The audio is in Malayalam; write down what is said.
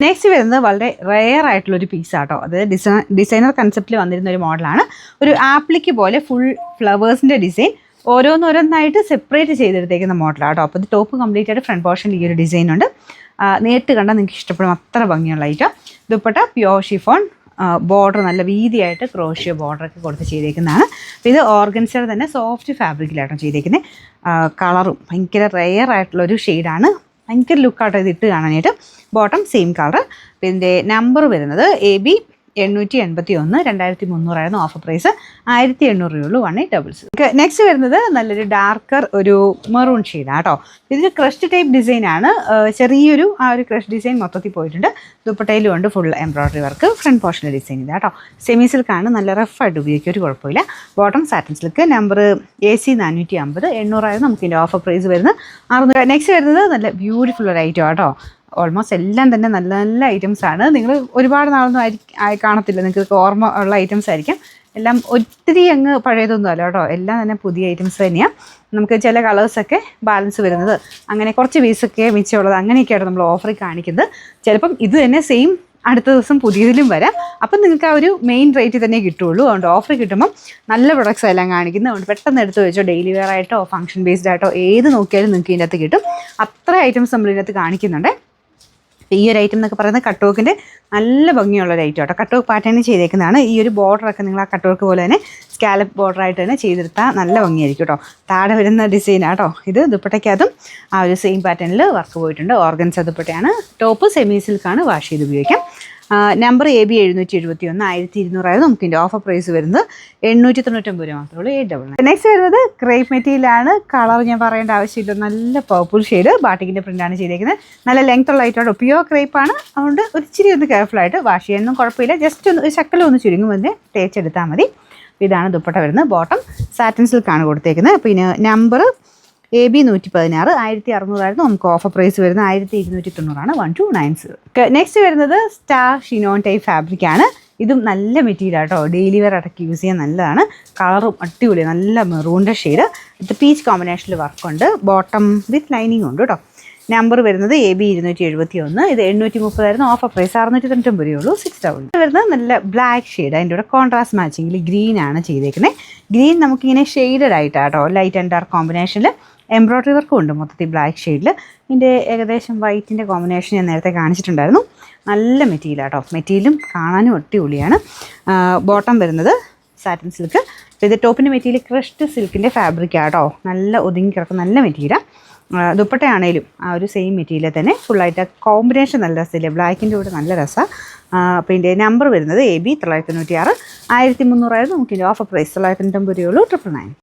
നെക്സ്റ്റ് വരുന്നത് വളരെ റെയർ ആയിട്ടുള്ളൊരു പീസാട്ടോ. അതായത് ഡിസൈനർ കൺസെപ്റ്റിൽ വന്നിരുന്ന ഒരു മോഡലാണ്. ഒരു ആപ്ലിക്ക് പോലെ ഫുൾ ഫ്ലവേഴ്സിൻ്റെ ഡിസൈൻ ഓരോന്നോരോന്നായിട്ട് സെപ്പറേറ്റ് ചെയ്തെടുത്തേക്കുന്ന മോഡലാട്ടോ. അപ്പോൾ ഇത് ടോപ്പ് കംപ്ലീറ്റ് ആയിട്ട് ഫ്രണ്ട് പോർഷനിൽ ഈ ഒരു ഡിസൈൻ ഉണ്ട്. നേരിട്ട് കണ്ടാൽ നിങ്ങൾക്ക് ഇഷ്ടപ്പെടും, അത്ര ഭംഗിയുള്ള item. Dupatta pure chiffon, border നല്ല വീതിയായിട്ട് ക്രോഷ്യോ ബോർഡറൊക്കെ കൊടുത്ത് ചെയ്തേക്കുന്നതാണ്. അപ്പോൾ ഇത് ഓർഗൻസയുടെ തന്നെ സോഫ്റ്റ് ഫാബ്രിക്കിലാട്ടോ ചെയ്തേക്കുന്നത്. കളറും ഭയങ്കര റെയർ ആയിട്ടുള്ളൊരു ഷെയ്ഡാണ്. ഭയങ്കര ലുക്കാട്ടോ ഇത് ഇട്ട് കാണാനായിട്ട്. Bottom same colour. ഇതിൻ്റെ നമ്പർ വരുന്നത് AB 881, 2300 ഓഫർ പ്രൈസ് 1800 രൂപയുള്ളൂ. 1866. നെക്സ്റ്റ് വരുന്നത് നല്ലൊരു ഡാർക്കർ ഒരു മെറൂൺ ഷെയ്ഡാണ് കേട്ടോ. ഇതൊരു ക്രഷ് ടൈപ്പ് ഡിസൈനാണ്. ചെറിയൊരു ഒരു ക്രഷ് ഡിസൈൻ മൊത്തത്തിൽ പോയിട്ടുണ്ട്. ദുപ്പട്ടയിലും ഉണ്ട് ഫുൾ എംബ്രോയ്ഡറി വർക്ക്. ഫ്രണ്ട് പോർഷനിലെ ഡിസൈൻ ഇതാ കേട്ടോ. സെമി സിൽക്കാണ്, നല്ല റഫായിട്ട് ഉപയോഗിക്കുക, ഒരു കുഴപ്പമില്ല. Bottom satin silk. Number AC 450, 800 നമുക്ക് ഇതിൻ്റെ ഓഫർ പ്രൈസ് വരുന്നത് 600. നെക്സ്റ്റ് വരുന്നത് നല്ല ബ്യൂട്ടിഫുൾ ഒരു ഐറ്റം കേട്ടോ. ഓൾമോസ്റ്റ് എല്ലാം തന്നെ നല്ല നല്ല ഐറ്റംസാണ്. നിങ്ങൾ ഒരുപാട് നാളൊന്നും കാണത്തില്ല, നിങ്ങൾക്ക് ഓർമ്മ ഉള്ള ഐറ്റംസ് ആയിരിക്കും. എല്ലാം ഒത്തിരി അങ്ങ് പഴയതൊന്നും അല്ല കേട്ടോ, എല്ലാം തന്നെ പുതിയ ഐറ്റംസ് തന്നെയാണ്. നമുക്ക് ചില കളേഴ്സൊക്കെ ബാലൻസ് വരുന്നത്, അങ്ങനെ കുറച്ച് പീസൊക്കെ മിച്ചമുള്ളത്, അങ്ങനെയൊക്കെയാണ് നമ്മൾ ഓഫറിൽ കാണിക്കുന്നത്. ചിലപ്പം ഇത് തന്നെ സെയിം അടുത്ത ദിവസം പുതിയതിലും വരാം. അപ്പം നിങ്ങൾക്ക് ആ ഒരു മെയിൻ റേറ്റ് തന്നെ കിട്ടുള്ളൂ. അതുകൊണ്ട് ഓഫർ കിട്ടുമ്പം നല്ല പ്രൊഡക്ട്സ് എല്ലാം കാണിക്കുന്നത്. അതുകൊണ്ട് പെട്ടെന്ന് എടുത്ത് വെച്ചോ. ഡെയിലി വെയർ ആയിട്ടോ ഫംഗ്ഷൻ ബേസ്ഡ് ആയിട്ടോ ഏത് നോക്കിയാലും നിങ്ങൾക്ക് ഇതിൻ്റെ അകത്ത് കിട്ടും. അത്ര ഐറ്റംസ് നമ്മൾ ഇതിനകത്ത് കാണിക്കുന്നുണ്ട്. ഈ ഒരു ഐറ്റം എന്നൊക്കെ പറയുന്നത് കട്ട് വർക്കിൻ്റെ നല്ല ഭംഗിയുള്ളൊരു ഐറ്റം കേട്ടോ. കട്ട് വർക്ക് പാറ്റേണിൽ ചെയ്തേക്കുന്നതാണ്. ഈ ഒരു ബോർഡറൊക്കെ നിങ്ങൾ ആ കട്ട് വർക്ക് പോലെ തന്നെ സ്കാലപ്പ് ബോർഡറായിട്ട് തന്നെ ചെയ്തെടുത്താൽ നല്ല ഭംഗിയായിരിക്കും കേട്ടോ. താഴെ വരുന്ന ഡിസൈനാണ് കേട്ടോ ഇത്. ദുപ്പട്ടയ്ക്കതും ആ ഒരു സെയിം പാറ്റേണിൽ വർക്ക് പോയിട്ടുണ്ട്. ഓർഗൻസ ദുപ്പട്ടയാണ്. ടോപ്പ് സെമി സിൽക്കാണ്, വാഷ് ചെയ്ത് ഉപയോഗിക്കാം. നമ്പർ AB 771, 1200 നമുക്ക് ഇതിൻ്റെ ഓഫർ പ്രൈസ് വരുന്നത് 899 രൂപ മാത്രമേ ഉള്ളൂ. 899. നെക്സ്റ്റ് വരുന്നത് ക്രേപ്പ് മെറ്റീരിയലാണ്. കളർ ഞാൻ പറയേണ്ട ആവശ്യമില്ല, നല്ല പർപ്പിൾ ഷെയ്ഡ്. ബാട്ടിക്കിൻ്റെ പ്രിൻ്റാണ് ചെയ്തേക്കുന്നത്. നല്ല ലെങ്ത് ഉള്ള ഐറ്റമാണ്, പ്യുവർ ക്രേപ്പാണ്. അതുകൊണ്ട് ഒരിച്ചിരി ഒന്ന് കെയർഫുള്ളായിട്ട് വാഷ് ചെയ്യാനൊന്നും കുഴപ്പമില്ല. ജസ്റ്റ് ഒന്ന് ഒരു ശക്കലും ഒന്ന് ചുരുങ്ങുമ്പോൾ തേച്ചെടുത്താൽ മതി. ഇതാണ് ദുപ്പട്ട വരുന്നത്. ബോട്ടം സാറ്റിൻ സിൽക്കാണ് കൊടുത്തേക്കുന്നത്. പിന്നെ നമ്പർ AB 116, 1600 നമുക്ക് ഓഫർ പ്രൈസ് വരുന്നത് 1290. 1290. നെക്സ്റ്റ് വരുന്നത് സ്റ്റാർ ഷിനോൺ ടൈപ്പ് ഫാബ്രിക്കാണ്. ഇതും നല്ല മെറ്റീരിയൽ കേട്ടോ. ഡെയിലി വെയർ അടക്കി യൂസ് ചെയ്യാൻ നല്ലതാണ്. കളറും അടിപൊളി, നല്ല മെറൂണിൻ്റെ ഷെയ്ഡ്. ഇത് പീച്ച് കോമ്പിനേഷനിൽ വർക്കുണ്ട്. ബോട്ടം വിത്ത് ലൈനിങ് ഉണ്ട് കേട്ടോ. നമ്പർ വരുന്നത് AB 271, ഇത് 830 ഓഫർ പ്രൈസ് 699 രൂപയുള്ളൂ. 6000. വരുന്നത് നല്ല ബ്ലാക്ക് ഷെയ്ഡ്. അതിൻ്റെ കൂടെ കോൺട്രാസ്റ്റ് മാച്ചിങ്ങിൽ ഗ്രീൻ ആണ് ചെയ്തേക്കുന്നത്. ഗ്രീൻ നമുക്കിങ്ങനെ ഷെയ്ഡഡ് ആയിട്ടാട്ടോ, ലൈറ്റ് ആൻഡ് ഡാർക്ക് കോമ്പിനേഷനിൽ എംബ്രോയ്ഡറി വർക്കും ഉണ്ട് മൊത്തത്തിൽ ബ്ലാക്ക് ഷെയ്ഡിൽ. ഇതിൻ്റെ ഏകദേശം വൈറ്റിൻ്റെ കോമ്പിനേഷൻ ഞാൻ നേരത്തെ കാണിച്ചിട്ടുണ്ടായിരുന്നു. നല്ല മെറ്റീരിയൽ കേട്ടോ. മെറ്റീരിയലും കാണാനും അടിപൊളിയാണ്. ബോട്ടം വരുന്നത് സാറ്റിൻ സിൽക്ക്. ഇത് ടോപ്പിൻ്റെ മെറ്റീരിയൽ ക്രഷ്ഡ് സിൽക്കിൻ്റെ ഫാബ്രിക്കാണ് കേട്ടോ. നല്ല ഒതുങ്ങി കിടക്കുന്ന നല്ല മെറ്റീരിയലാണ്. ദുപ്പട്ടയാണേലും ആ ഒരു സെയിം മെറ്റീരിയൽ തന്നെ ഫുള്ളായിട്ട് കോമ്പിനേഷൻ നല്ല രസമില്ലേ, ബ്ലാക്കിൻ്റെ കൂടെ നല്ല രസമാണ്. അപ്പോൾ ഇതിൻ്റെ നമ്പർ വരുന്നത് AB 996, 1300 നമുക്കിതിൻ്റെ ഓഫർ പ്രൈസ് 990 രൂപയുള്ളൂ. 999.